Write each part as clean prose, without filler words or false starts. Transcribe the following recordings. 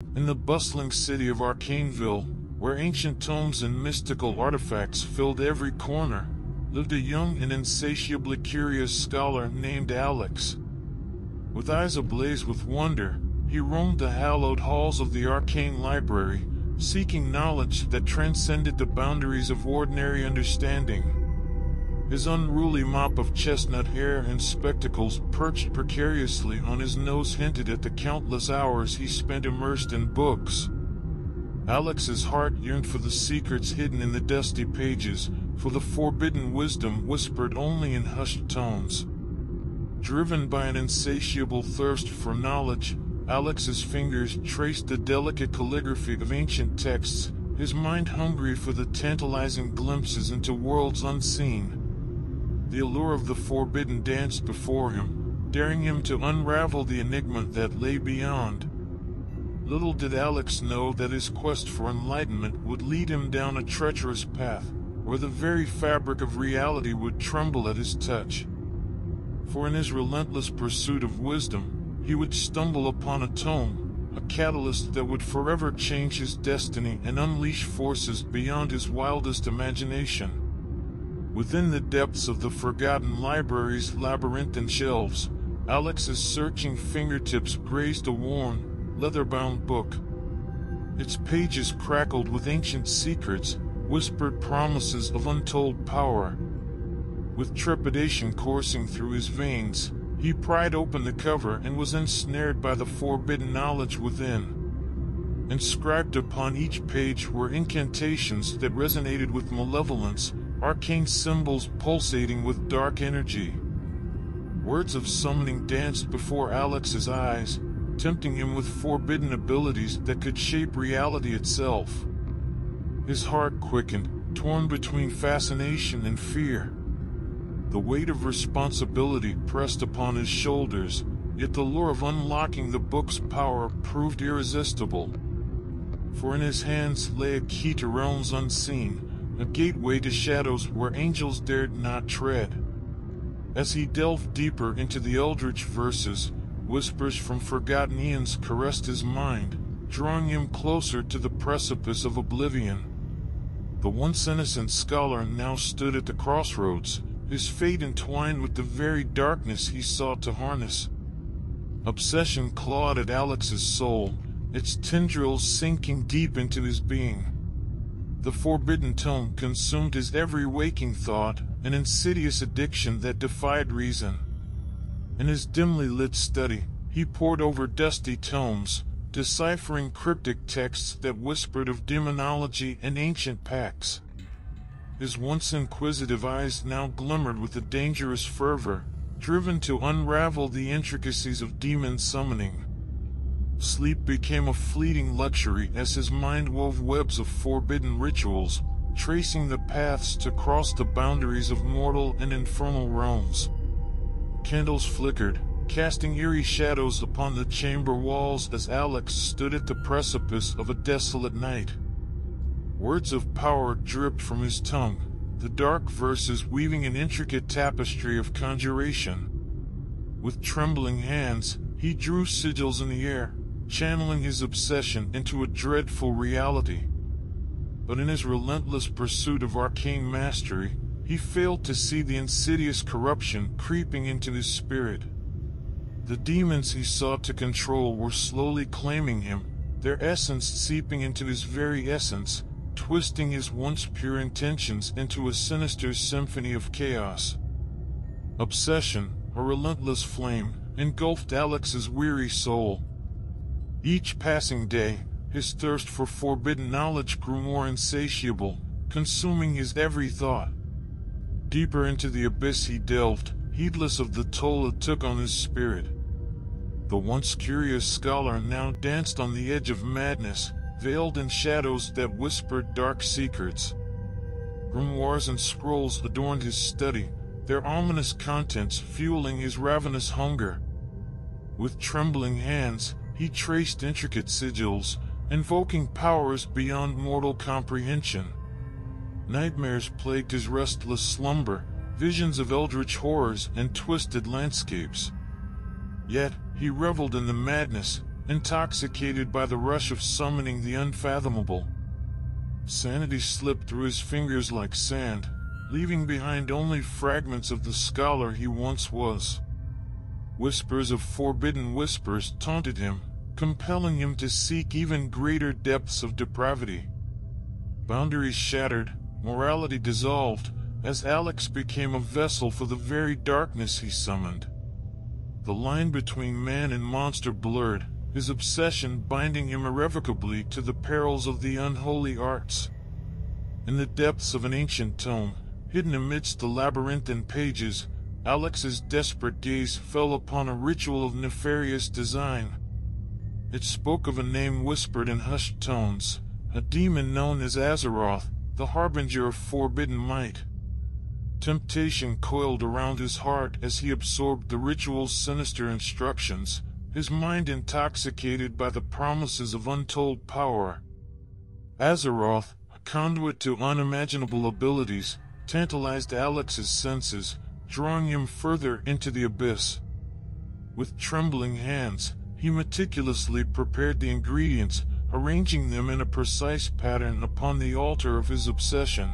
In the bustling city of Arcaneville, where ancient tomes and mystical artifacts filled every corner, lived a young and insatiably curious scholar named Alex. With eyes ablaze with wonder, he roamed the hallowed halls of the arcane library, seeking knowledge that transcended the boundaries of ordinary understanding. His unruly mop of chestnut hair and spectacles perched precariously on his nose hinted at the countless hours he spent immersed in books. Alex's heart yearned for the secrets hidden in the dusty pages, for the forbidden wisdom whispered only in hushed tones. Driven by an insatiable thirst for knowledge, Alex's fingers traced the delicate calligraphy of ancient texts, his mind hungry for the tantalizing glimpses into worlds unseen. The allure of the forbidden danced before him, daring him to unravel the enigma that lay beyond. Little did Alex know that his quest for enlightenment would lead him down a treacherous path, where the very fabric of reality would tremble at his touch. For in his relentless pursuit of wisdom, he would stumble upon a tome, a catalyst that would forever change his destiny and unleash forces beyond his wildest imagination. Within the depths of the forgotten library's labyrinthine shelves, Alex's searching fingertips grazed a worn, leather-bound book. Its pages crackled with ancient secrets, whispered promises of untold power. With trepidation coursing through his veins, he pried open the cover and was ensnared by the forbidden knowledge within. Inscribed upon each page were incantations that resonated with malevolence, arcane symbols pulsating with dark energy. Words of summoning danced before Alex's eyes, tempting him with forbidden abilities that could shape reality itself. His heart quickened, torn between fascination and fear. The weight of responsibility pressed upon his shoulders, yet the lure of unlocking the book's power proved irresistible. For in his hands lay a key to realms unseen, a gateway to shadows where angels dared not tread. As he delved deeper into the eldritch verses, whispers from forgotten eons caressed his mind, drawing him closer to the precipice of oblivion. The once innocent scholar now stood at the crossroads, his fate entwined with the very darkness he sought to harness. Obsession clawed at Alex's soul, its tendrils sinking deep into his being. The forbidden tome consumed his every waking thought, an insidious addiction that defied reason. In his dimly lit study, he pored over dusty tomes, deciphering cryptic texts that whispered of demonology and ancient pacts. His once inquisitive eyes now glimmered with a dangerous fervor, driven to unravel the intricacies of demon summoning. Sleep became a fleeting luxury as his mind wove webs of forbidden rituals, tracing the paths to cross the boundaries of mortal and infernal realms. Candles flickered, casting eerie shadows upon the chamber walls as Alex stood at the precipice of a desolate night. Words of power dripped from his tongue, the dark verses weaving an intricate tapestry of conjuration. With trembling hands, he drew sigils in the air, channeling his obsession into a dreadful reality. But in his relentless pursuit of arcane mastery, he failed to see the insidious corruption creeping into his spirit. The demons he sought to control were slowly claiming him, their essence seeping into his very essence, twisting his once pure intentions into a sinister symphony of chaos. Obsession, a relentless flame, engulfed Alex's weary soul. Each passing day, his thirst for forbidden knowledge grew more insatiable, consuming his every thought. Deeper into the abyss he delved, heedless of the toll it took on his spirit. The once curious scholar now danced on the edge of madness, veiled in shadows that whispered dark secrets. Grimoires and scrolls adorned his study, their ominous contents fueling his ravenous hunger. With trembling hands, he traced intricate sigils, invoking powers beyond mortal comprehension. Nightmares plagued his restless slumber, visions of eldritch horrors and twisted landscapes. Yet, he reveled in the madness, intoxicated by the rush of summoning the unfathomable. Sanity slipped through his fingers like sand, leaving behind only fragments of the scholar he once was. Whispers of forbidden whispers taunted him, compelling him to seek even greater depths of depravity. Boundaries shattered, morality dissolved, as Alex became a vessel for the very darkness he summoned. The line between man and monster blurred, his obsession binding him irrevocably to the perils of the unholy arts. In the depths of an ancient tome, hidden amidst the labyrinthine pages, Alex's desperate gaze fell upon a ritual of nefarious design. It spoke of a name whispered in hushed tones, a demon known as Azeroth, the harbinger of forbidden might. Temptation coiled around his heart as he absorbed the ritual's sinister instructions, his mind intoxicated by the promises of untold power. Azeroth, a conduit to unimaginable abilities, tantalized Alex's senses, drawing him further into the abyss. With trembling hands, he meticulously prepared the ingredients, arranging them in a precise pattern upon the altar of his obsession.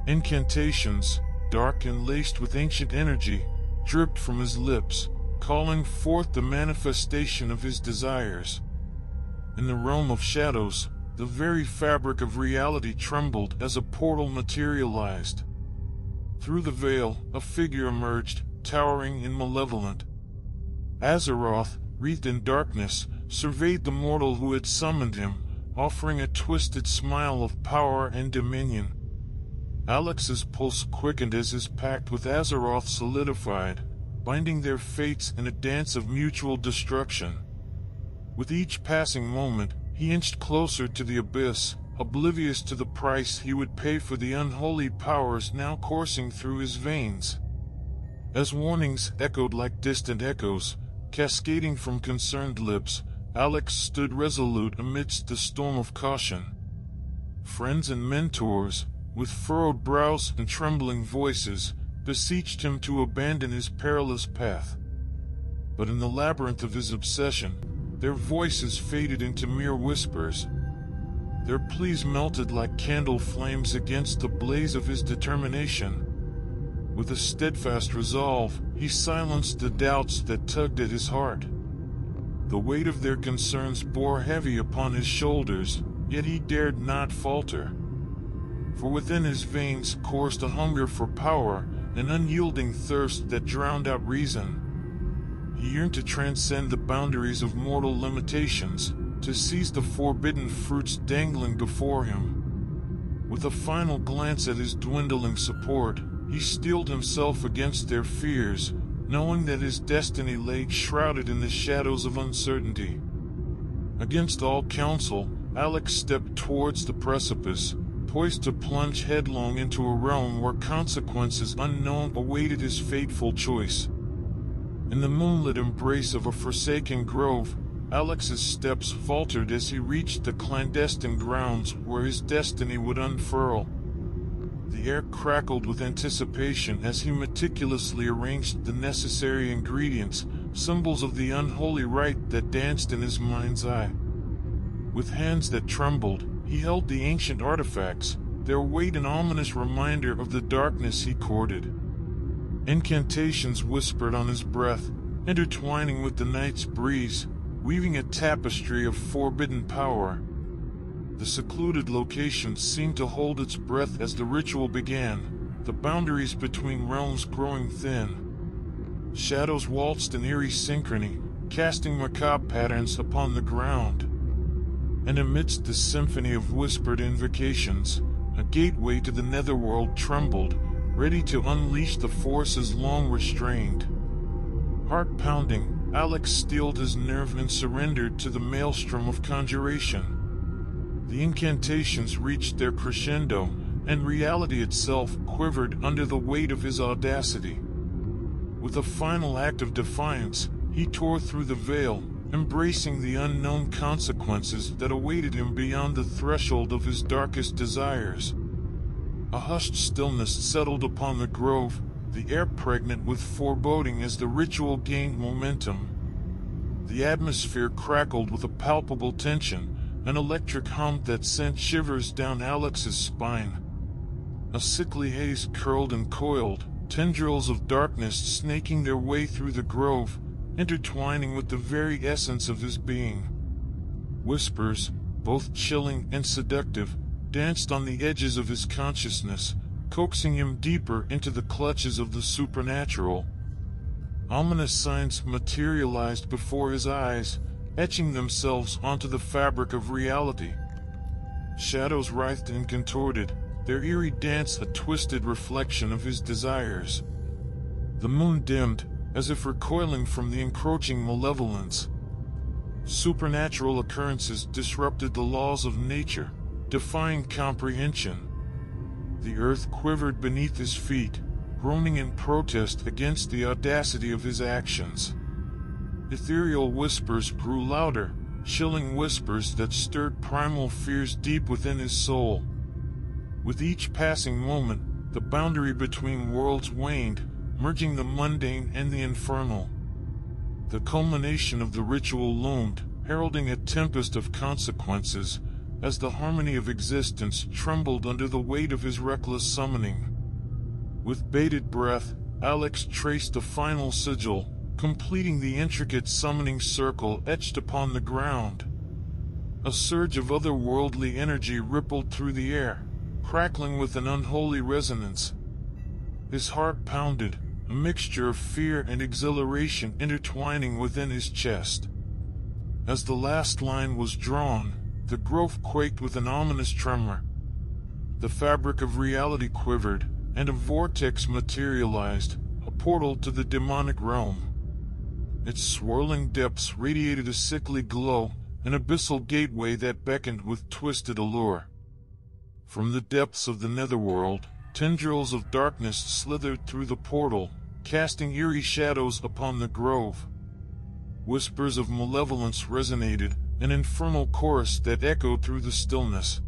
Incantations, dark and laced with ancient energy, dripped from his lips, calling forth the manifestation of his desires. In the realm of shadows, the very fabric of reality trembled as a portal materialized. Through the veil, a figure emerged, towering and malevolent. Azeroth, wreathed in darkness, surveyed the mortal who had summoned him, offering a twisted smile of power and dominion. Alex's pulse quickened as his pact with Azeroth solidified, binding their fates in a dance of mutual destruction. With each passing moment, he inched closer to the abyss, oblivious to the price he would pay for the unholy powers now coursing through his veins. As warnings echoed like distant echoes, cascading from concerned lips, Alex stood resolute amidst the storm of caution. Friends and mentors, with furrowed brows and trembling voices, beseeched him to abandon his perilous path. But in the labyrinth of his obsession, their voices faded into mere whispers. Their pleas melted like candle flames against the blaze of his determination. With a steadfast resolve, he silenced the doubts that tugged at his heart. The weight of their concerns bore heavy upon his shoulders, yet he dared not falter. For within his veins coursed a hunger for power, an unyielding thirst that drowned out reason. He yearned to transcend the boundaries of mortal limitations, to seize the forbidden fruits dangling before him. With a final glance at his dwindling support, he steeled himself against their fears, knowing that his destiny lay shrouded in the shadows of uncertainty. Against all counsel, Alex stepped towards the precipice, poised to plunge headlong into a realm where consequences unknown awaited his fateful choice. In the moonlit embrace of a forsaken grove, Alex's steps faltered as he reached the clandestine grounds where his destiny would unfurl. The air crackled with anticipation as he meticulously arranged the necessary ingredients, symbols of the unholy rite that danced in his mind's eye. With hands that trembled, he held the ancient artifacts, their weight an ominous reminder of the darkness he courted. Incantations whispered on his breath, intertwining with the night's breeze, weaving a tapestry of forbidden power. The secluded location seemed to hold its breath as the ritual began, the boundaries between realms growing thin. Shadows waltzed in eerie synchrony, casting macabre patterns upon the ground. And amidst the symphony of whispered invocations, a gateway to the netherworld trembled, ready to unleash the forces long restrained. Heart pounding, Alex steeled his nerve and surrendered to the maelstrom of conjuration. The incantations reached their crescendo, and reality itself quivered under the weight of his audacity. With a final act of defiance, he tore through the veil, embracing the unknown consequences that awaited him beyond the threshold of his darkest desires. A hushed stillness settled upon the grove, the air pregnant with foreboding as the ritual gained momentum. The atmosphere crackled with a palpable tension, an electric hum that sent shivers down Alex's spine. A sickly haze curled and coiled, tendrils of darkness snaking their way through the grove, intertwining with the very essence of his being. Whispers, both chilling and seductive, danced on the edges of his consciousness, coaxing him deeper into the clutches of the supernatural. Ominous signs materialized before his eyes, etching themselves onto the fabric of reality. Shadows writhed and contorted, their eerie dance a twisted reflection of his desires. The moon dimmed, as if recoiling from the encroaching malevolence. Supernatural occurrences disrupted the laws of nature, defying comprehension. The earth quivered beneath his feet, groaning in protest against the audacity of his actions. Ethereal whispers grew louder, chilling whispers that stirred primal fears deep within his soul. With each passing moment, the boundary between worlds waned, merging the mundane and the infernal. The culmination of the ritual loomed, heralding a tempest of consequences, as the harmony of existence trembled under the weight of his reckless summoning. With bated breath, Alex traced the final sigil, completing the intricate summoning circle etched upon the ground. A surge of otherworldly energy rippled through the air, crackling with an unholy resonance. His heart pounded, a mixture of fear and exhilaration intertwining within his chest. As the last line was drawn, the grove quaked with an ominous tremor. The fabric of reality quivered, and a vortex materialized, a portal to the demonic realm. Its swirling depths radiated a sickly glow, an abyssal gateway that beckoned with twisted allure. From the depths of the netherworld, tendrils of darkness slithered through the portal, casting eerie shadows upon the grove. Whispers of malevolence resonated, an infernal chorus that echoed through the stillness.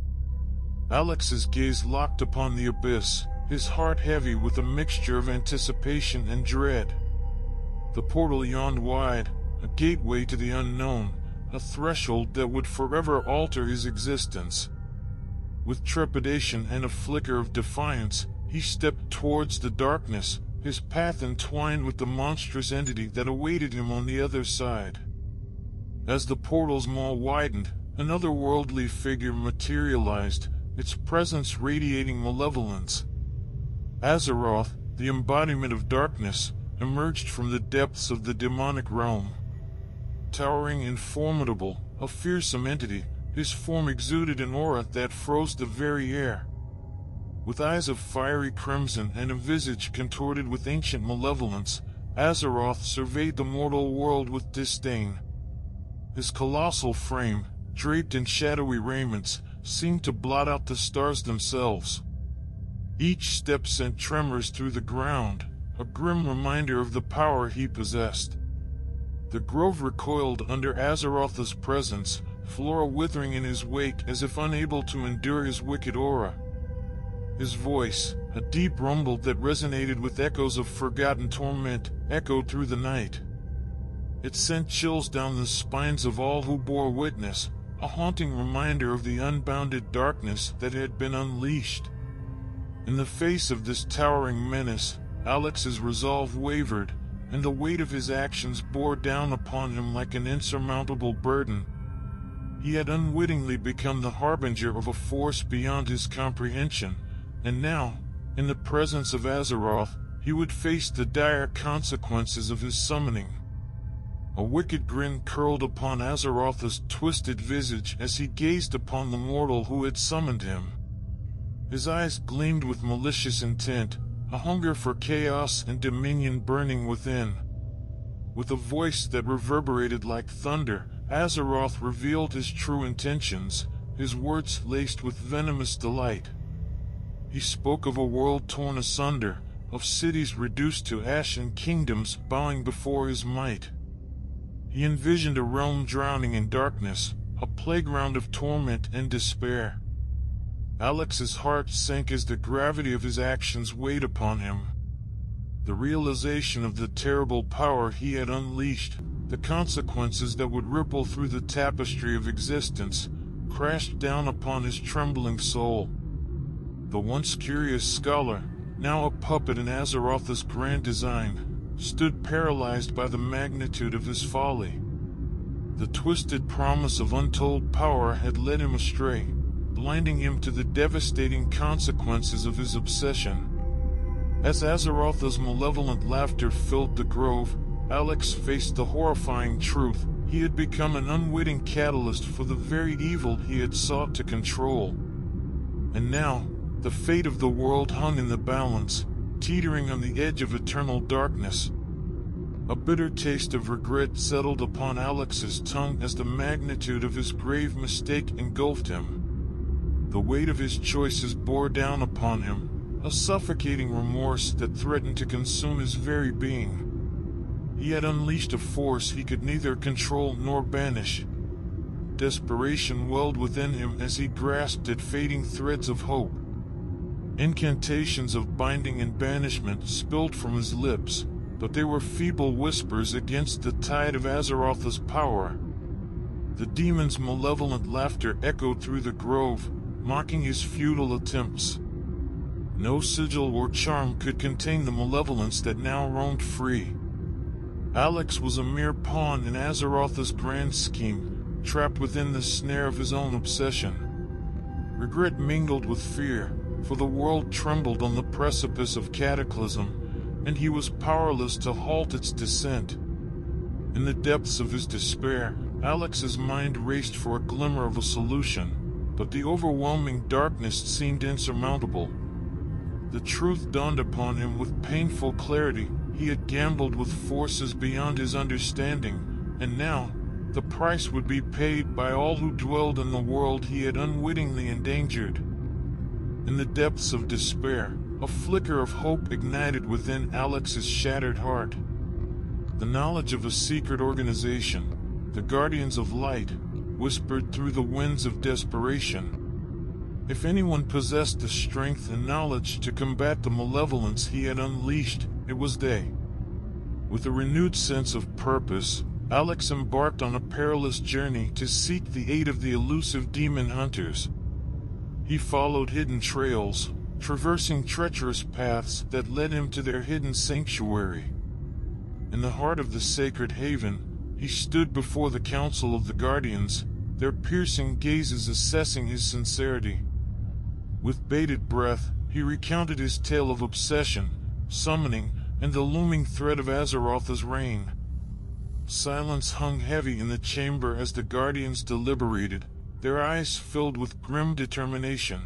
Alex's gaze locked upon the abyss, his heart heavy with a mixture of anticipation and dread. The portal yawned wide, a gateway to the unknown, a threshold that would forever alter his existence. With trepidation and a flicker of defiance, he stepped towards the darkness, his path entwined with the monstrous entity that awaited him on the other side. As the portal's maw widened, another worldly figure materialized, its presence radiating malevolence. Azeroth, the embodiment of darkness, emerged from the depths of the demonic realm. Towering and formidable, a fearsome entity, his form exuded an aura that froze the very air. With eyes of fiery crimson and a visage contorted with ancient malevolence, Azeroth surveyed the mortal world with disdain. His colossal frame, draped in shadowy raiments, seemed to blot out the stars themselves. Each step sent tremors through the ground, a grim reminder of the power he possessed. The grove recoiled under Azeroth's presence, flora withering in his wake as if unable to endure his wicked aura. His voice, a deep rumble that resonated with echoes of forgotten torment, echoed through the night. It sent chills down the spines of all who bore witness, a haunting reminder of the unbounded darkness that had been unleashed. In the face of this towering menace, Alex's resolve wavered, and the weight of his actions bore down upon him like an insurmountable burden. He had unwittingly become the harbinger of a force beyond his comprehension, and now, in the presence of Azeroth, he would face the dire consequences of his summoning. A wicked grin curled upon Azeroth's twisted visage as he gazed upon the mortal who had summoned him. His eyes gleamed with malicious intent, a hunger for chaos and dominion burning within. With a voice that reverberated like thunder, Azeroth revealed his true intentions, his words laced with venomous delight. He spoke of a world torn asunder, of cities reduced to ash and kingdoms bowing before his might. He envisioned a realm drowning in darkness, a playground of torment and despair. Alex's heart sank as the gravity of his actions weighed upon him. The realization of the terrible power he had unleashed, the consequences that would ripple through the tapestry of existence, crashed down upon his trembling soul. The once curious scholar, now a puppet in Azeroth's grand design, stood paralyzed by the magnitude of his folly. The twisted promise of untold power had led him astray, blinding him to the devastating consequences of his obsession. As Azeroth's malevolent laughter filled the grove, Alex faced the horrifying truth: he had become an unwitting catalyst for the very evil he had sought to control. And now, the fate of the world hung in the balance, teetering on the edge of eternal darkness. A bitter taste of regret settled upon Alex's tongue as the magnitude of his grave mistake engulfed him. The weight of his choices bore down upon him, a suffocating remorse that threatened to consume his very being. He had unleashed a force he could neither control nor banish. Desperation welled within him as he grasped at fading threads of hope. Incantations of binding and banishment spilled from his lips, but they were feeble whispers against the tide of Azeroth's power. The demon's malevolent laughter echoed through the grove, mocking his futile attempts. No sigil or charm could contain the malevolence that now roamed free. Alex was a mere pawn in Azeroth's grand scheme, trapped within the snare of his own obsession. Regret mingled with fear, for the world trembled on the precipice of cataclysm, and he was powerless to halt its descent. In the depths of his despair, Alex's mind raced for a glimmer of a solution, but the overwhelming darkness seemed insurmountable. The truth dawned upon him with painful clarity: he had gambled with forces beyond his understanding, and now, the price would be paid by all who dwelled in the world he had unwittingly endangered. In the depths of despair, a flicker of hope ignited within Alex's shattered heart. The knowledge of a secret organization, the Guardians of Light, whispered through the winds of desperation. If anyone possessed the strength and knowledge to combat the malevolence he had unleashed, it was they. With a renewed sense of purpose, Alex embarked on a perilous journey to seek the aid of the elusive demon hunters. He followed hidden trails, traversing treacherous paths that led him to their hidden sanctuary. In the heart of the sacred haven, he stood before the council of the Guardians, their piercing gazes assessing his sincerity. With bated breath, he recounted his tale of obsession, summoning, and the looming threat of Azeroth's reign. Silence hung heavy in the chamber as the Guardians deliberated, their eyes filled with grim determination.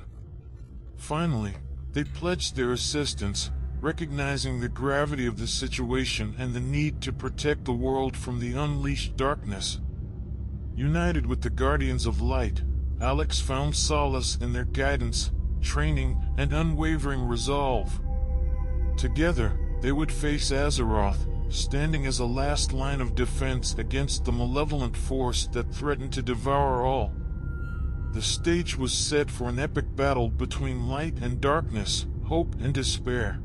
Finally, they pledged their assistance, recognizing the gravity of the situation and the need to protect the world from the unleashed darkness. United with the Guardians of Light, Alex found solace in their guidance, training, and unwavering resolve. Together, they would face Azeroth, standing as a last line of defense against the malevolent force that threatened to devour all. The stage was set for an epic battle between light and darkness, hope and despair.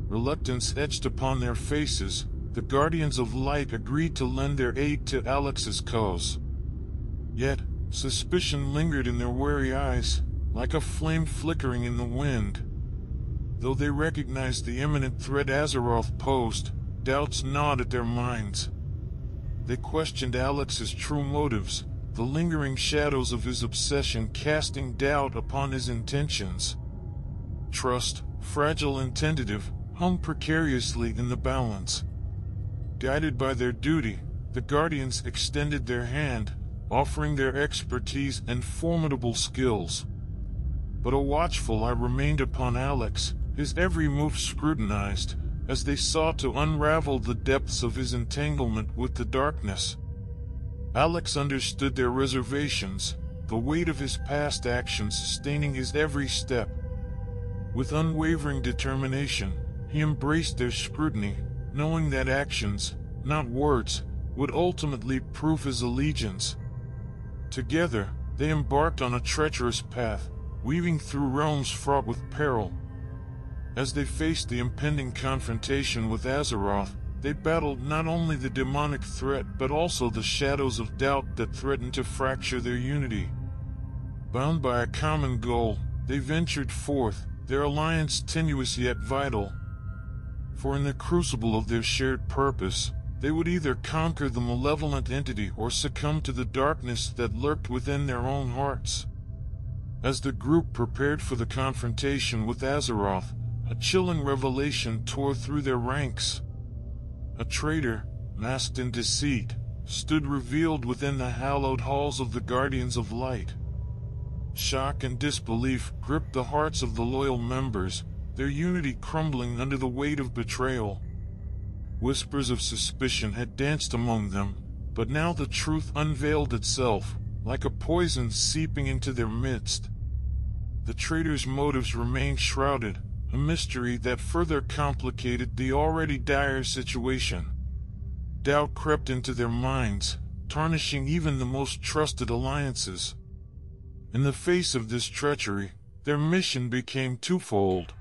Reluctance etched upon their faces, the Guardians of Light agreed to lend their aid to Alex's cause. Yet, suspicion lingered in their wary eyes, like a flame flickering in the wind. Though they recognized the imminent threat Azeroth posed, doubts gnawed at their minds. They questioned Alex's true motives, the lingering shadows of his obsession casting doubt upon his intentions. Trust, fragile and tentative, hung precariously in the balance. Guided by their duty, the Guardians extended their hand, offering their expertise and formidable skills. But a watchful eye remained upon Alex, his every move scrutinized, as they sought to unravel the depths of his entanglement with the darkness. Alex understood their reservations, the weight of his past actions staining his every step. With unwavering determination, he embraced their scrutiny, knowing that actions, not words, would ultimately prove his allegiance. Together, they embarked on a treacherous path, weaving through realms fraught with peril. As they faced the impending confrontation with Azeroth, they battled not only the demonic threat but also the shadows of doubt that threatened to fracture their unity. Bound by a common goal, they ventured forth, their alliance tenuous yet vital. For in the crucible of their shared purpose, they would either conquer the malevolent entity or succumb to the darkness that lurked within their own hearts. As the group prepared for the confrontation with Azeroth, a chilling revelation tore through their ranks. A traitor, masked in deceit, stood revealed within the hallowed halls of the Guardians of Light. Shock and disbelief gripped the hearts of the loyal members, their unity crumbling under the weight of betrayal. Whispers of suspicion had danced among them, but now the truth unveiled itself, like a poison seeping into their midst. The traitor's motives remained shrouded, a mystery that further complicated the already dire situation. Doubt crept into their minds, tarnishing even the most trusted alliances. In the face of this treachery, their mission became twofold.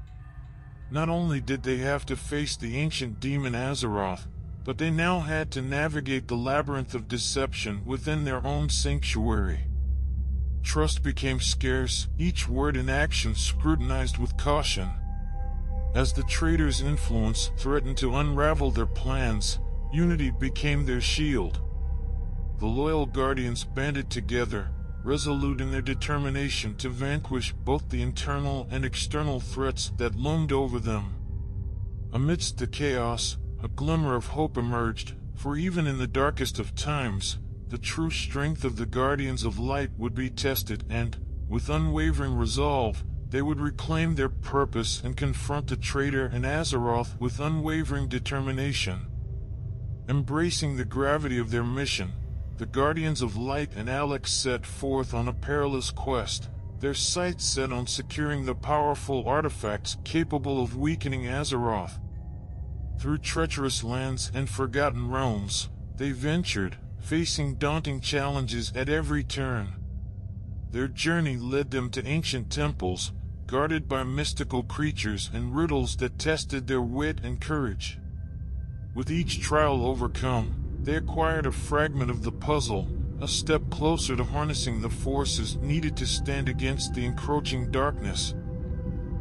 Not only did they have to face the ancient demon Azeroth, but they now had to navigate the labyrinth of deception within their own sanctuary. Trust became scarce, each word and action scrutinized with caution. As the traitor's influence threatened to unravel their plans, unity became their shield. The loyal guardians banded together, resolute in their determination to vanquish both the internal and external threats that loomed over them. Amidst the chaos, a glimmer of hope emerged, for even in the darkest of times, the true strength of the Guardians of Light would be tested and, with unwavering resolve, they would reclaim their purpose and confront the traitor and Azeroth with unwavering determination. Embracing the gravity of their mission, the Guardians of Light and Alex set forth on a perilous quest, their sights set on securing the powerful artifacts capable of weakening Azeroth. Through treacherous lands and forgotten realms, they ventured, facing daunting challenges at every turn. Their journey led them to ancient temples, guarded by mystical creatures and riddles that tested their wit and courage. With each trial overcome, they acquired a fragment of the puzzle, a step closer to harnessing the forces needed to stand against the encroaching darkness.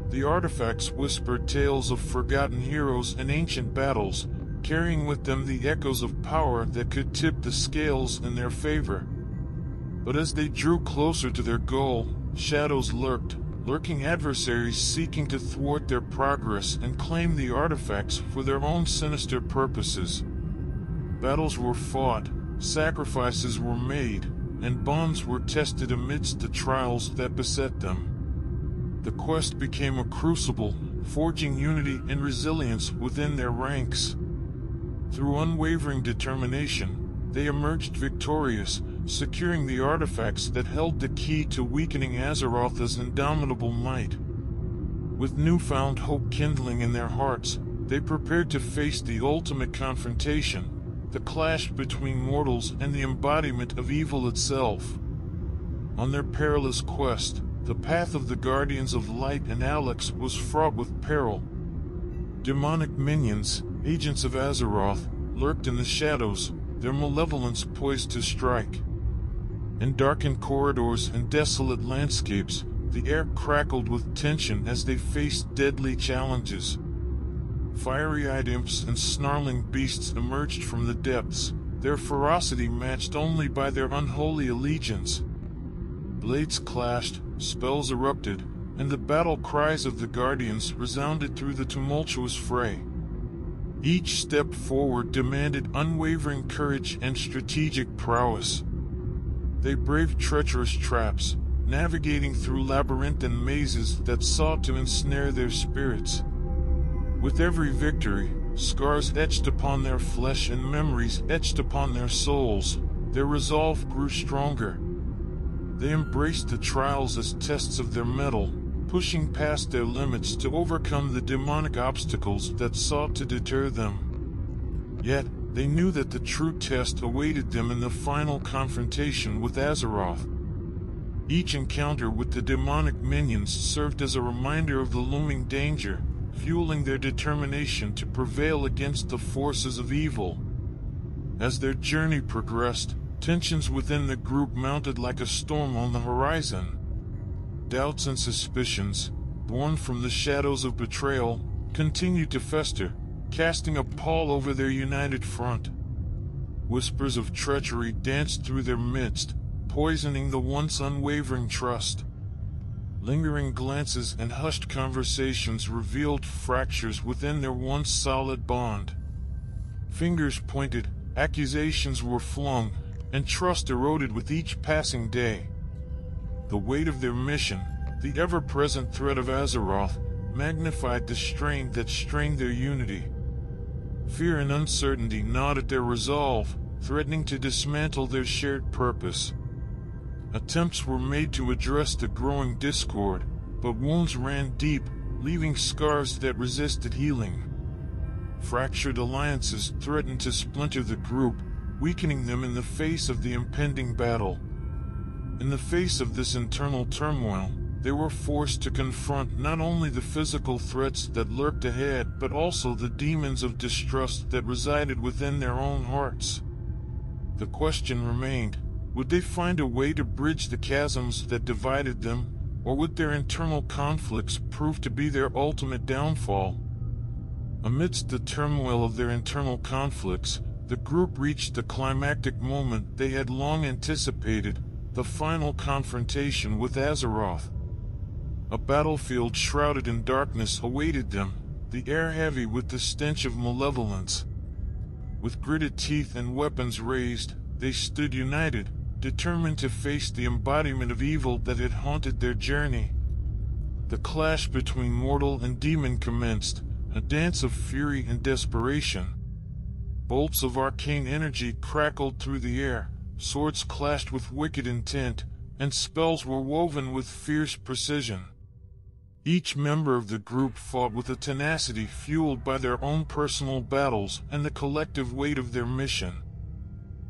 The artifacts whispered tales of forgotten heroes and ancient battles, carrying with them the echoes of power that could tip the scales in their favor. But as they drew closer to their goal, shadows lurked, lurking adversaries seeking to thwart their progress and claim the artifacts for their own sinister purposes. Battles were fought, sacrifices were made, and bonds were tested amidst the trials that beset them. The quest became a crucible, forging unity and resilience within their ranks. Through unwavering determination, they emerged victorious, securing the artifacts that held the key to weakening Azeroth's indomitable might. With newfound hope kindling in their hearts, they prepared to face the ultimate confrontation, the clash between mortals and the embodiment of evil itself. On their perilous quest, the path of the Guardians of Light and Alex was fraught with peril. Demonic minions, agents of Azeroth, lurked in the shadows, their malevolence poised to strike. In darkened corridors and desolate landscapes, the air crackled with tension as they faced deadly challenges. Fiery-eyed imps and snarling beasts emerged from the depths, their ferocity matched only by their unholy allegiance. Blades clashed, spells erupted, and the battle cries of the Guardians resounded through the tumultuous fray. Each step forward demanded unwavering courage and strategic prowess. They braved treacherous traps, navigating through labyrinthine mazes that sought to ensnare their spirits. With every victory, scars etched upon their flesh and memories etched upon their souls, their resolve grew stronger. They embraced the trials as tests of their mettle, pushing past their limits to overcome the demonic obstacles that sought to deter them. Yet, they knew that the true test awaited them in the final confrontation with Azeroth. Each encounter with the demonic minions served as a reminder of the looming danger, fueling their determination to prevail against the forces of evil. As their journey progressed, tensions within the group mounted like a storm on the horizon. Doubts and suspicions, born from the shadows of betrayal, continued to fester, casting a pall over their united front. Whispers of treachery danced through their midst, poisoning the once unwavering trust. Lingering glances and hushed conversations revealed fractures within their once solid bond. Fingers pointed, accusations were flung, and trust eroded with each passing day. The weight of their mission, the ever-present threat of Azeroth, magnified the strain that strained their unity. Fear and uncertainty gnawed at their resolve, threatening to dismantle their shared purpose. Attempts were made to address the growing discord, but wounds ran deep, leaving scars that resisted healing. Fractured alliances threatened to splinter the group, weakening them in the face of the impending battle. In the face of this internal turmoil, they were forced to confront not only the physical threats that lurked ahead, but also the demons of distrust that resided within their own hearts. The question remained, would they find a way to bridge the chasms that divided them, or would their internal conflicts prove to be their ultimate downfall? Amidst the turmoil of their internal conflicts, the group reached the climactic moment they had long anticipated, the final confrontation with Azeroth. A battlefield shrouded in darkness awaited them, the air heavy with the stench of malevolence. With gritted teeth and weapons raised, they stood united, determined to face the embodiment of evil that had haunted their journey. The clash between mortal and demon commenced, a dance of fury and desperation. Bolts of arcane energy crackled through the air, swords clashed with wicked intent, and spells were woven with fierce precision. Each member of the group fought with a tenacity fueled by their own personal battles and the collective weight of their mission.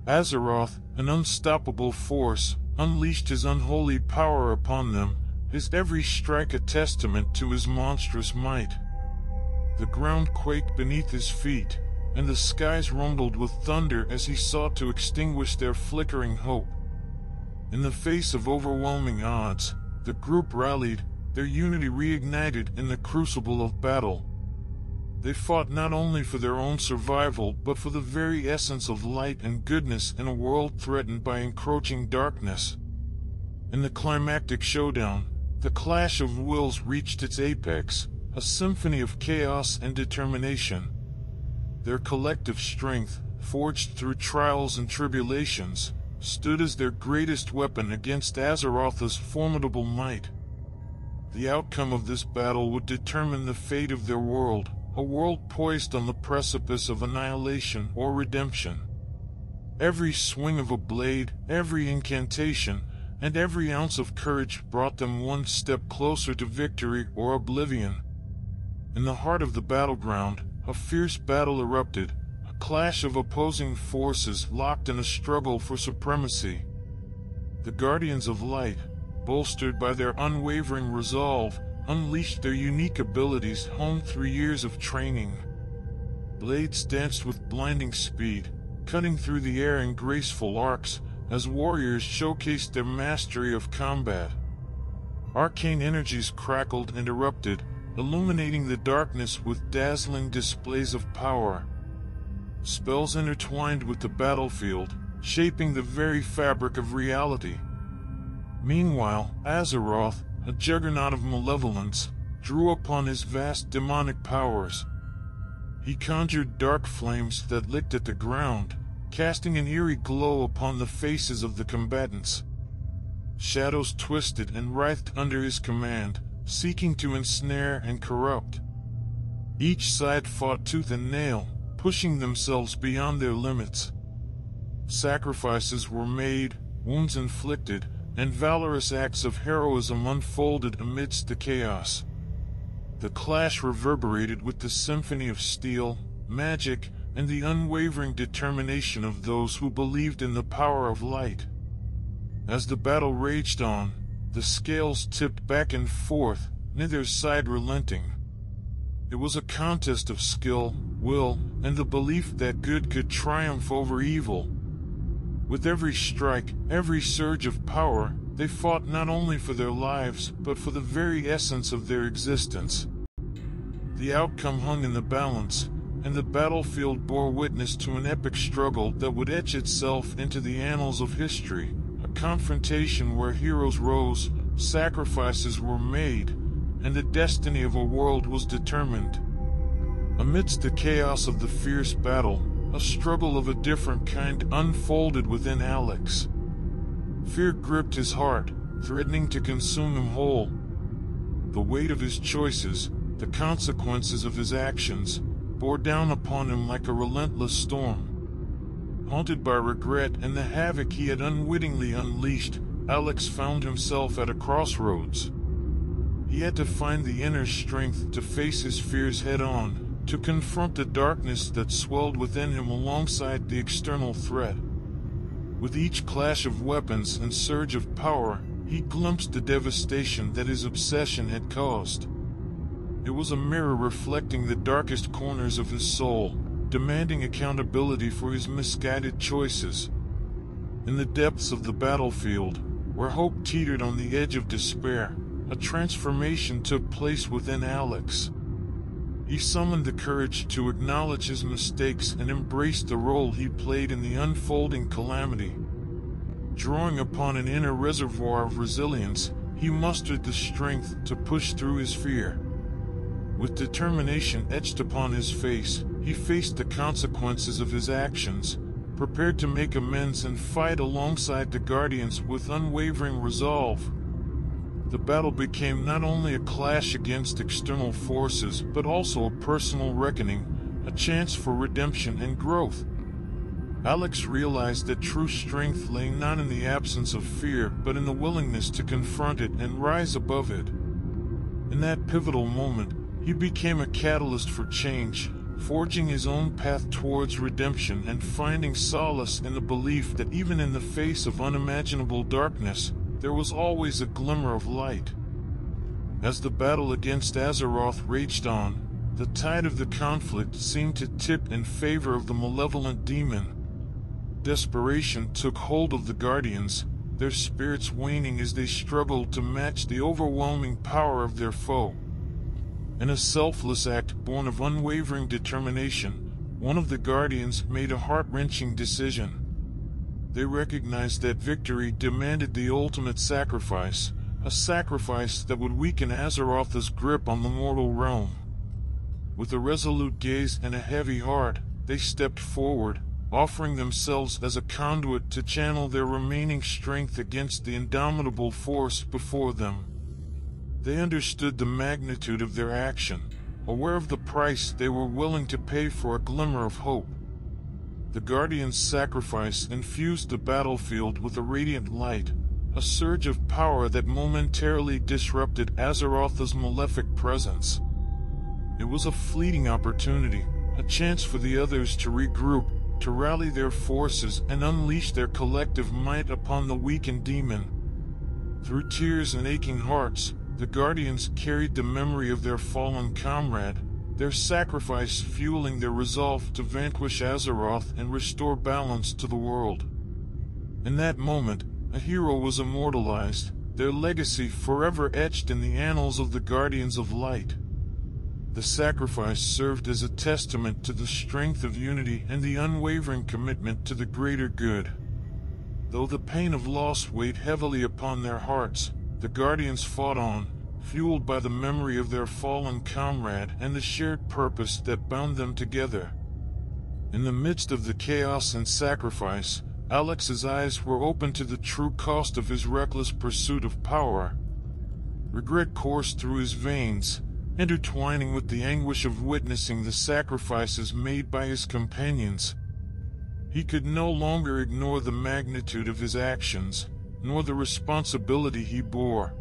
Azeroth, an unstoppable force, unleashed his unholy power upon them, his every strike a testament to his monstrous might. The ground quaked beneath his feet, and the skies rumbled with thunder as he sought to extinguish their flickering hope. In the face of overwhelming odds, the group rallied, their unity reignited in the crucible of battle. They fought not only for their own survival but for the very essence of light and goodness in a world threatened by encroaching darkness. In the climactic showdown, the clash of wills reached its apex, a symphony of chaos and determination. Their collective strength, forged through trials and tribulations, stood as their greatest weapon against Azeroth's formidable might. The outcome of this battle would determine the fate of their world, a world poised on the precipice of annihilation or redemption. Every swing of a blade, every incantation, and every ounce of courage brought them one step closer to victory or oblivion. In the heart of the battleground, a fierce battle erupted, a clash of opposing forces locked in a struggle for supremacy. The Guardians of Light, bolstered by their unwavering resolve, unleashed their unique abilities honed through years of training. Blades danced with blinding speed, cutting through the air in graceful arcs, as warriors showcased their mastery of combat. Arcane energies crackled and erupted, illuminating the darkness with dazzling displays of power. Spells intertwined with the battlefield, shaping the very fabric of reality. Meanwhile, Azeroth, a juggernaut of malevolence, drew upon his vast demonic powers. He conjured dark flames that licked at the ground, casting an eerie glow upon the faces of the combatants. Shadows twisted and writhed under his command, seeking to ensnare and corrupt. Each side fought tooth and nail, pushing themselves beyond their limits. Sacrifices were made, wounds inflicted, and valorous acts of heroism unfolded amidst the chaos. The clash reverberated with the symphony of steel, magic, and the unwavering determination of those who believed in the power of light. As the battle raged on, the scales tipped back and forth, neither side relenting. It was a contest of skill, will, and the belief that good could triumph over evil. With every strike, every surge of power, they fought not only for their lives, but for the very essence of their existence. The outcome hung in the balance, and the battlefield bore witness to an epic struggle that would etch itself into the annals of history, a confrontation where heroes rose, sacrifices were made, and the destiny of a world was determined. Amidst the chaos of the fierce battle, a struggle of a different kind unfolded within Alex. Fear gripped his heart, threatening to consume him whole. The weight of his choices, the consequences of his actions, bore down upon him like a relentless storm. Haunted by regret and the havoc he had unwittingly unleashed, Alex found himself at a crossroads. He had to find the inner strength to face his fears head-on, to confront the darkness that swelled within him alongside the external threat. With each clash of weapons and surge of power, he glimpsed the devastation that his obsession had caused. It was a mirror reflecting the darkest corners of his soul, demanding accountability for his misguided choices. In the depths of the battlefield, where hope teetered on the edge of despair, a transformation took place within Alex. He summoned the courage to acknowledge his mistakes and embrace the role he played in the unfolding calamity. Drawing upon an inner reservoir of resilience, he mustered the strength to push through his fear. With determination etched upon his face, he faced the consequences of his actions, prepared to make amends and fight alongside the Guardians with unwavering resolve. The battle became not only a clash against external forces, but also a personal reckoning, a chance for redemption and growth. Alex realized that true strength lay not in the absence of fear, but in the willingness to confront it and rise above it. In that pivotal moment, he became a catalyst for change, forging his own path towards redemption and finding solace in the belief that even in the face of unimaginable darkness, there was always a glimmer of light. As the battle against Azeroth raged on, the tide of the conflict seemed to tip in favor of the malevolent demon. Desperation took hold of the Guardians, their spirits waning as they struggled to match the overwhelming power of their foe. In a selfless act born of unwavering determination, one of the Guardians made a heart-wrenching decision. They recognized that victory demanded the ultimate sacrifice, a sacrifice that would weaken Azeroth's grip on the mortal realm. With a resolute gaze and a heavy heart, they stepped forward, offering themselves as a conduit to channel their remaining strength against the indomitable force before them. They understood the magnitude of their action, aware of the price they were willing to pay for a glimmer of hope. The Guardian's sacrifice infused the battlefield with a radiant light, a surge of power that momentarily disrupted Azeroth's malefic presence. It was a fleeting opportunity, a chance for the others to regroup, to rally their forces and unleash their collective might upon the weakened demon. Through tears and aching hearts, the Guardians carried the memory of their fallen comrade, their sacrifice fueling their resolve to vanquish Azeroth and restore balance to the world. In that moment, a hero was immortalized, their legacy forever etched in the annals of the Guardians of Light. The sacrifice served as a testament to the strength of unity and the unwavering commitment to the greater good. Though the pain of loss weighed heavily upon their hearts, the Guardians fought on, fueled by the memory of their fallen comrade and the shared purpose that bound them together. In the midst of the chaos and sacrifice, Alex's eyes were open to the true cost of his reckless pursuit of power. Regret coursed through his veins, intertwining with the anguish of witnessing the sacrifices made by his companions. He could no longer ignore the magnitude of his actions, nor the responsibility he bore.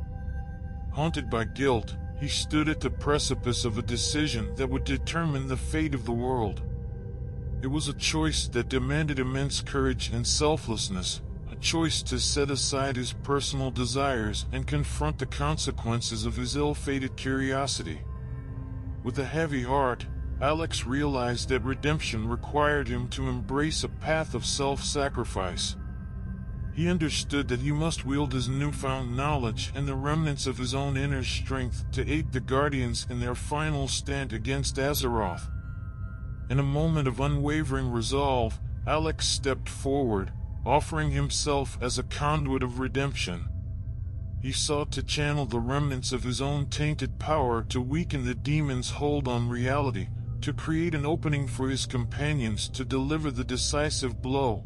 Haunted by guilt, he stood at the precipice of a decision that would determine the fate of the world. It was a choice that demanded immense courage and selflessness, a choice to set aside his personal desires and confront the consequences of his ill-fated curiosity. With a heavy heart, Alex realized that redemption required him to embrace a path of self-sacrifice. He understood that he must wield his newfound knowledge and the remnants of his own inner strength to aid the Guardians in their final stand against Azeroth. In a moment of unwavering resolve, Alex stepped forward, offering himself as a conduit of redemption. He sought to channel the remnants of his own tainted power to weaken the demon's hold on reality, to create an opening for his companions to deliver the decisive blow.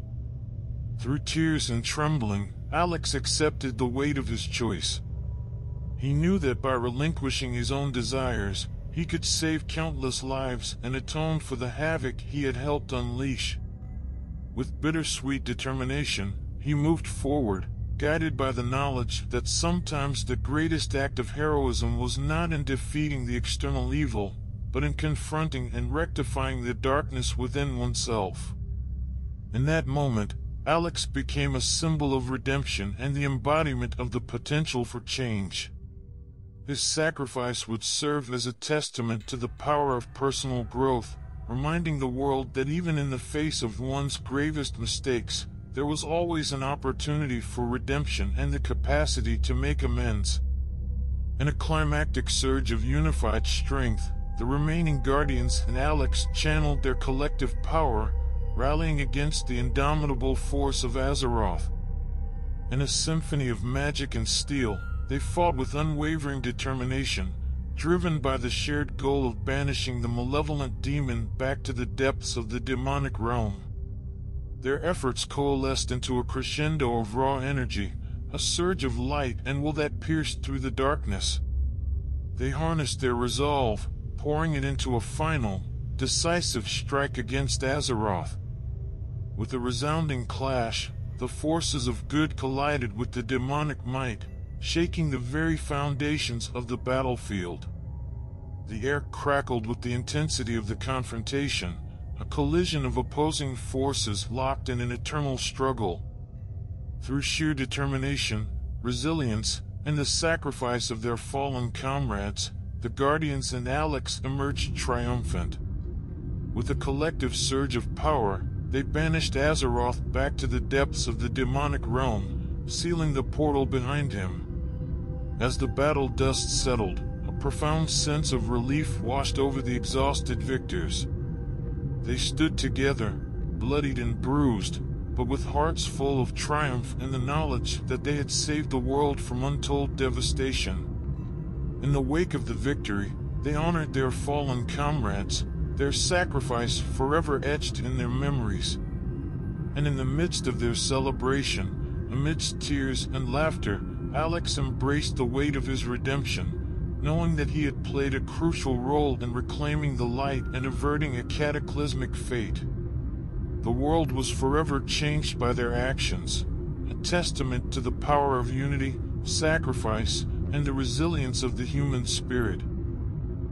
Through tears and trembling, Alex accepted the weight of his choice. He knew that by relinquishing his own desires, he could save countless lives and atone for the havoc he had helped unleash. With bittersweet determination, he moved forward, guided by the knowledge that sometimes the greatest act of heroism was not in defeating the external evil, but in confronting and rectifying the darkness within oneself. In that moment, Alex became a symbol of redemption and the embodiment of the potential for change. His sacrifice would serve as a testament to the power of personal growth, reminding the world that even in the face of one's gravest mistakes, there was always an opportunity for redemption and the capacity to make amends. In a climactic surge of unified strength, the remaining Guardians and Alex channeled their collective power, rallying against the indomitable force of Azeroth. In a symphony of magic and steel, they fought with unwavering determination, driven by the shared goal of banishing the malevolent demon back to the depths of the demonic realm. Their efforts coalesced into a crescendo of raw energy, a surge of light and will that pierced through the darkness. They harnessed their resolve, pouring it into a final, decisive strike against Azeroth. With a resounding clash, the forces of good collided with the demonic might, shaking the very foundations of the battlefield. The air crackled with the intensity of the confrontation, a collision of opposing forces locked in an eternal struggle. Through sheer determination, resilience, and the sacrifice of their fallen comrades, the Guardians and Alex emerged triumphant. With a collective surge of power, they banished Azeroth back to the depths of the demonic realm, sealing the portal behind him. As the battle dust settled, a profound sense of relief washed over the exhausted victors. They stood together, bloodied and bruised, but with hearts full of triumph and the knowledge that they had saved the world from untold devastation. In the wake of the victory, they honored their fallen comrades, their sacrifice forever etched in their memories. And in the midst of their celebration, amidst tears and laughter, Alex embraced the weight of his redemption, knowing that he had played a crucial role in reclaiming the light and averting a cataclysmic fate. The world was forever changed by their actions, a testament to the power of unity, sacrifice, and the resilience of the human spirit.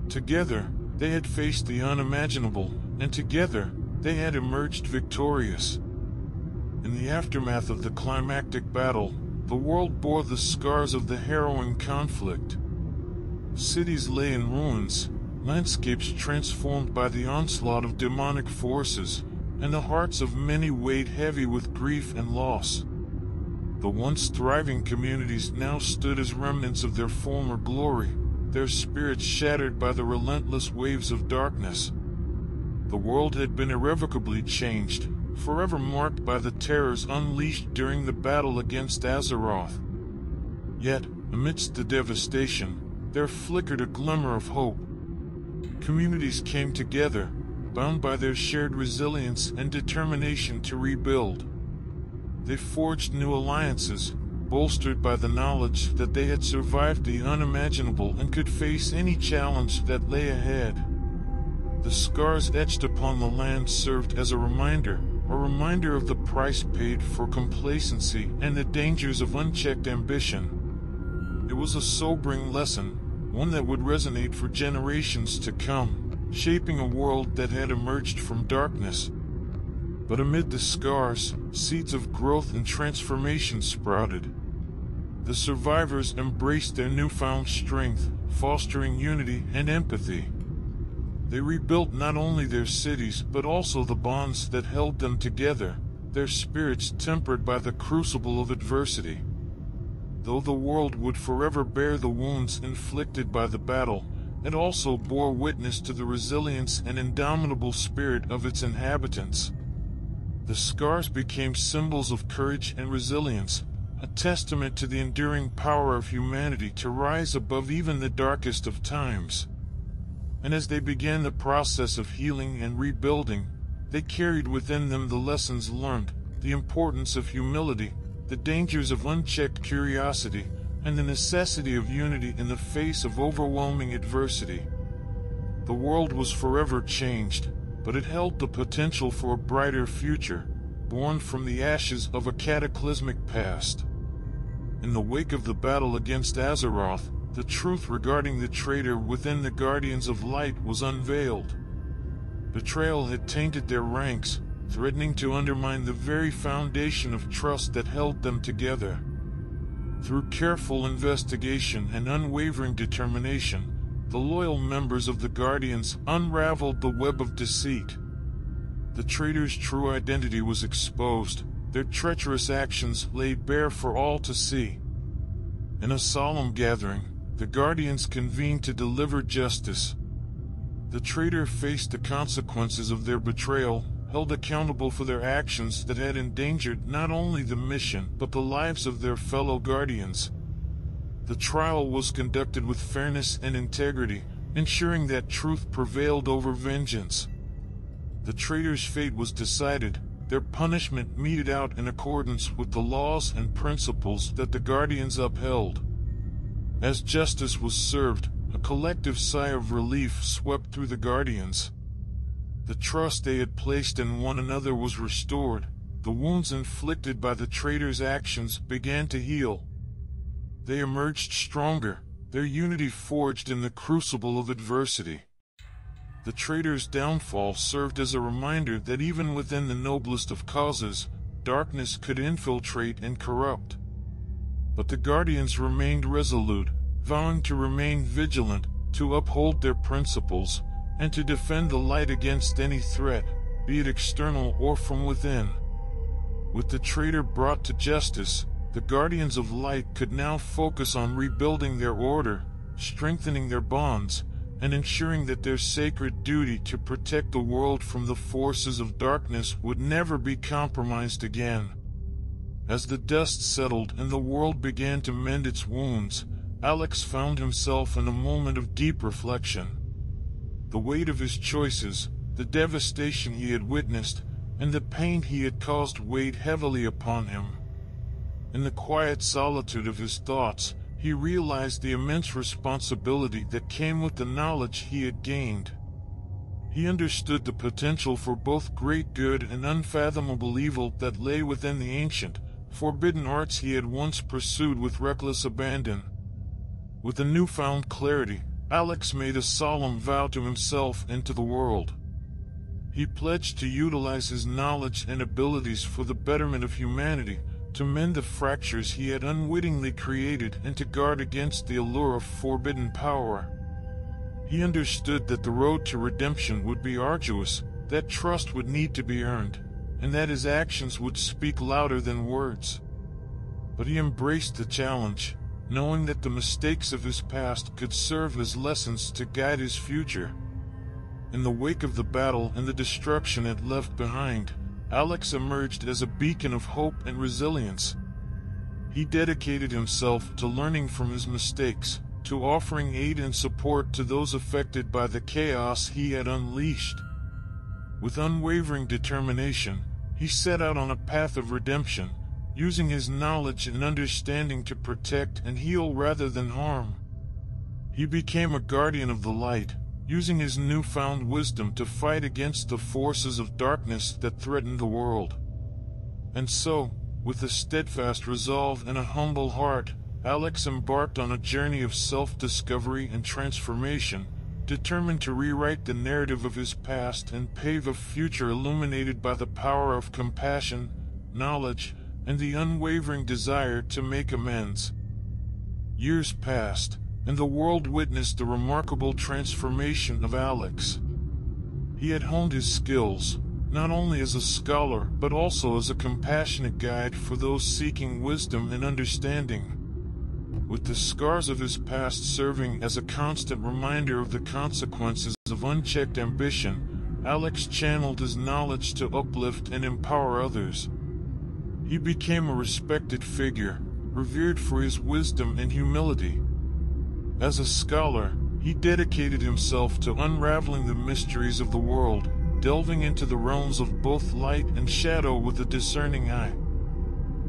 Together, they had faced the unimaginable, and together, they had emerged victorious. In the aftermath of the climactic battle, the world bore the scars of the harrowing conflict. Cities lay in ruins, landscapes transformed by the onslaught of demonic forces, and the hearts of many weighed heavy with grief and loss. The once thriving communities now stood as remnants of their former glory, their spirits shattered by the relentless waves of darkness. The world had been irrevocably changed, forever marked by the terrors unleashed during the battle against Azeroth. Yet, amidst the devastation, there flickered a glimmer of hope. Communities came together, bound by their shared resilience and determination to rebuild. They forged new alliances, bolstered by the knowledge that they had survived the unimaginable and could face any challenge that lay ahead. The scars etched upon the land served as a reminder of the price paid for complacency and the dangers of unchecked ambition. It was a sobering lesson, one that would resonate for generations to come, shaping a world that had emerged from darkness. But amid the scars, seeds of growth and transformation sprouted. The survivors embraced their newfound strength, fostering unity and empathy. They rebuilt not only their cities but also the bonds that held them together, their spirits tempered by the crucible of adversity. Though the world would forever bear the wounds inflicted by the battle, it also bore witness to the resilience and indomitable spirit of its inhabitants. The scars became symbols of courage and resilience, a testament to the enduring power of humanity to rise above even the darkest of times. And as they began the process of healing and rebuilding, they carried within them the lessons learned, the importance of humility, the dangers of unchecked curiosity, and the necessity of unity in the face of overwhelming adversity. The world was forever changed, but it held the potential for a brighter future, born from the ashes of a cataclysmic past. In the wake of the battle against Azeroth, the truth regarding the traitor within the Guardians of Light was unveiled. Betrayal had tainted their ranks, threatening to undermine the very foundation of trust that held them together. Through careful investigation and unwavering determination, the loyal members of the Guardians unraveled the web of deceit. The traitor's true identity was exposed, their treacherous actions laid bare for all to see. In a solemn gathering, the Guardians convened to deliver justice. The traitor faced the consequences of their betrayal, held accountable for their actions that had endangered not only the mission but the lives of their fellow Guardians. The trial was conducted with fairness and integrity, ensuring that truth prevailed over vengeance. The traitor's fate was decided, their punishment meted out in accordance with the laws and principles that the Guardians upheld. As justice was served, a collective sigh of relief swept through the Guardians. The trust they had placed in one another was restored, the wounds inflicted by the traitor's actions began to heal. They emerged stronger, their unity forged in the crucible of adversity. The traitor's downfall served as a reminder that even within the noblest of causes, darkness could infiltrate and corrupt. But the Guardians remained resolute, vowing to remain vigilant, to uphold their principles, and to defend the light against any threat, be it external or from within. With the traitor brought to justice, the Guardians of Light could now focus on rebuilding their order, strengthening their bonds, and ensuring that their sacred duty to protect the world from the forces of darkness would never be compromised again. As the dust settled and the world began to mend its wounds, Alex found himself in a moment of deep reflection. The weight of his choices, the devastation he had witnessed, and the pain he had caused weighed heavily upon him. In the quiet solitude of his thoughts, he realized the immense responsibility that came with the knowledge he had gained. He understood the potential for both great good and unfathomable evil that lay within the ancient, forbidden arts he had once pursued with reckless abandon. With a newfound clarity, Alex made a solemn vow to himself and to the world. He pledged to utilize his knowledge and abilities for the betterment of humanity, to mend the fractures he had unwittingly created and to guard against the allure of forbidden power. He understood that the road to redemption would be arduous, that trust would need to be earned, and that his actions would speak louder than words. But he embraced the challenge, knowing that the mistakes of his past could serve as lessons to guide his future. In the wake of the battle and the destruction it left behind, Alex emerged as a beacon of hope and resilience. He dedicated himself to learning from his mistakes, to offering aid and support to those affected by the chaos he had unleashed. With unwavering determination, he set out on a path of redemption, using his knowledge and understanding to protect and heal rather than harm. He became a guardian of the light, using his newfound wisdom to fight against the forces of darkness that threatened the world. And so, with a steadfast resolve and a humble heart, Alex embarked on a journey of self-discovery and transformation, determined to rewrite the narrative of his past and pave a future illuminated by the power of compassion, knowledge, and the unwavering desire to make amends. Years passed, and the world witnessed the remarkable transformation of Alex. He had honed his skills, not only as a scholar but also as a compassionate guide for those seeking wisdom and understanding. With the scars of his past serving as a constant reminder of the consequences of unchecked ambition, Alex channeled his knowledge to uplift and empower others. He became a respected figure, revered for his wisdom and humility. As a scholar, he dedicated himself to unraveling the mysteries of the world, delving into the realms of both light and shadow with a discerning eye.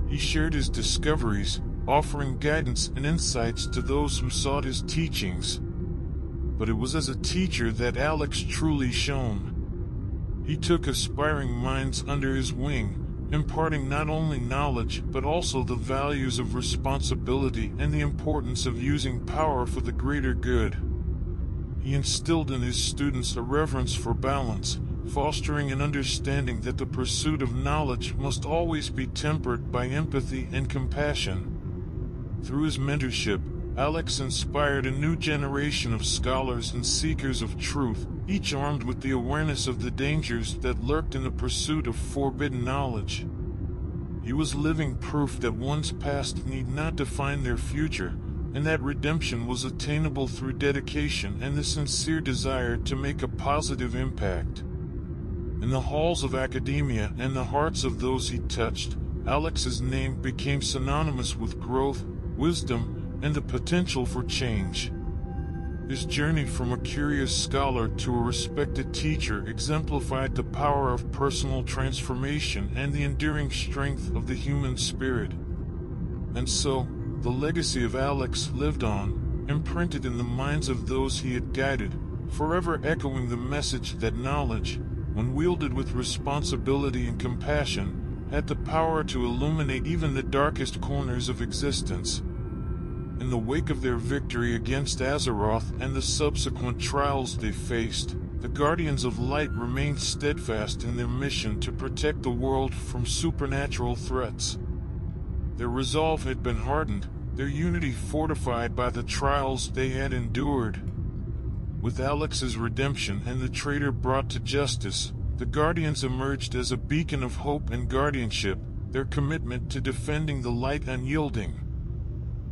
He shared his discoveries, offering guidance and insights to those who sought his teachings. But it was as a teacher that Alex truly shone. He took aspiring minds under his wing, imparting not only knowledge but also the values of responsibility and the importance of using power for the greater good. He instilled in his students a reverence for balance, fostering an understanding that the pursuit of knowledge must always be tempered by empathy and compassion. Through his mentorship, Alex inspired a new generation of scholars and seekers of truth, each armed with the awareness of the dangers that lurked in the pursuit of forbidden knowledge. He was living proof that one's past need not define their future, and that redemption was attainable through dedication and the sincere desire to make a positive impact. In the halls of academia and the hearts of those he touched, Alex's name became synonymous with growth, wisdom, and the potential for change. His journey from a curious scholar to a respected teacher exemplified the power of personal transformation and the enduring strength of the human spirit. And so, the legacy of Alex lived on, imprinted in the minds of those he had guided, forever echoing the message that knowledge, when wielded with responsibility and compassion, had the power to illuminate even the darkest corners of existence. In the wake of their victory against Azeroth and the subsequent trials they faced, the Guardians of Light remained steadfast in their mission to protect the world from supernatural threats. Their resolve had been hardened, their unity fortified by the trials they had endured. With Alex's redemption and the traitor brought to justice, the Guardians emerged as a beacon of hope and guardianship, their commitment to defending the light unyielding.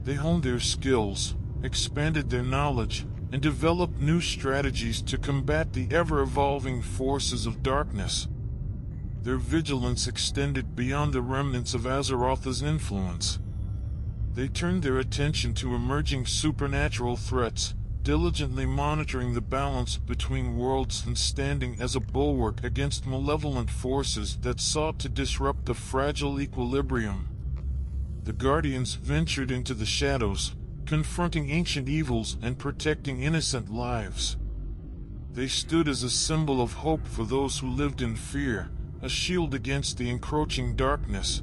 They honed their skills, expanded their knowledge, and developed new strategies to combat the ever-evolving forces of darkness. Their vigilance extended beyond the remnants of Azeroth's influence. They turned their attention to emerging supernatural threats, diligently monitoring the balance between worlds and standing as a bulwark against malevolent forces that sought to disrupt the fragile equilibrium. The Guardians ventured into the shadows, confronting ancient evils and protecting innocent lives. They stood as a symbol of hope for those who lived in fear, a shield against the encroaching darkness.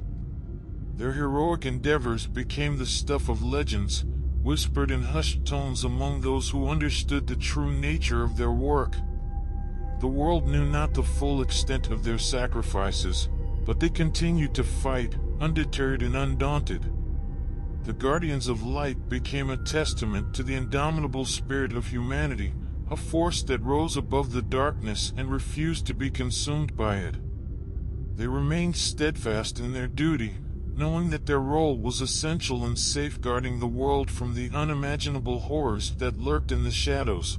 Their heroic endeavors became the stuff of legends, whispered in hushed tones among those who understood the true nature of their work. The world knew not the full extent of their sacrifices, but they continued to fight, undeterred and undaunted. The Guardians of Light became a testament to the indomitable spirit of humanity, a force that rose above the darkness and refused to be consumed by it. They remained steadfast in their duty, knowing that their role was essential in safeguarding the world from the unimaginable horrors that lurked in the shadows.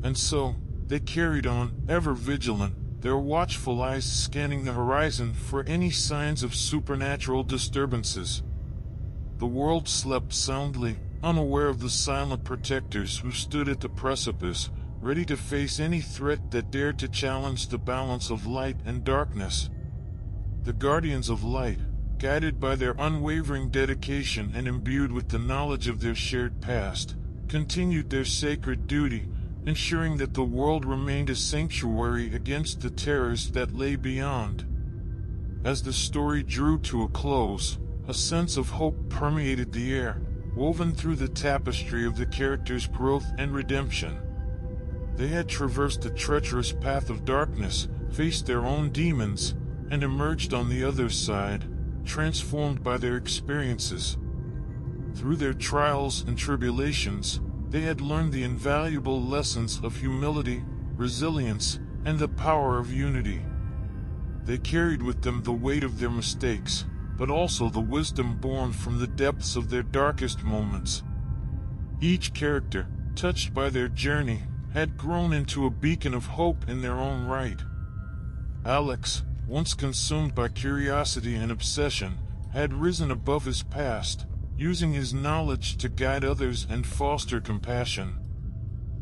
And so, they carried on, ever vigilant, their watchful eyes scanning the horizon for any signs of supernatural disturbances. The world slept soundly, unaware of the silent protectors who stood at the precipice, ready to face any threat that dared to challenge the balance of light and darkness. The Guardians of Light, guided by their unwavering dedication and imbued with the knowledge of their shared past, continued their sacred duty, ensuring that the world remained a sanctuary against the terrors that lay beyond. As the story drew to a close, a sense of hope permeated the air, woven through the tapestry of the characters' growth and redemption. They had traversed the treacherous path of darkness, faced their own demons, and emerged on the other side, transformed by their experiences. Through their trials and tribulations, they had learned the invaluable lessons of humility, resilience, and the power of unity. They carried with them the weight of their mistakes, but also the wisdom born from the depths of their darkest moments. Each character, touched by their journey, had grown into a beacon of hope in their own right. Alex, once consumed by curiosity and obsession, had risen above his past, using his knowledge to guide others and foster compassion.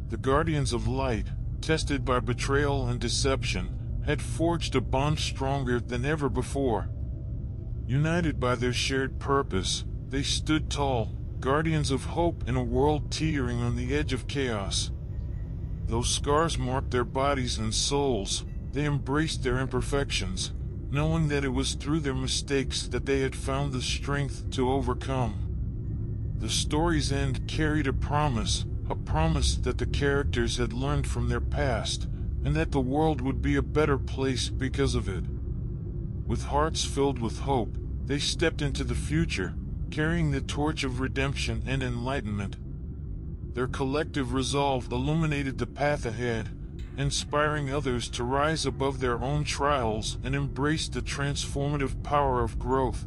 The Guardians of Light, tested by betrayal and deception, had forged a bond stronger than ever before. United by their shared purpose, they stood tall, guardians of hope in a world teetering on the edge of chaos. Though scars marked their bodies and souls, they embraced their imperfections, knowing that it was through their mistakes that they had found the strength to overcome. The story's end carried a promise that the characters had learned from their past, and that the world would be a better place because of it. With hearts filled with hope, they stepped into the future, carrying the torch of redemption and enlightenment. Their collective resolve illuminated the path ahead, inspiring others to rise above their own trials and embrace the transformative power of growth.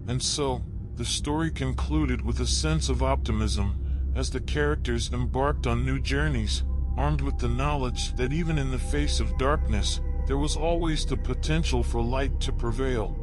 And so, the story concluded with a sense of optimism, as the characters embarked on new journeys, armed with the knowledge that even in the face of darkness, there was always the potential for light to prevail.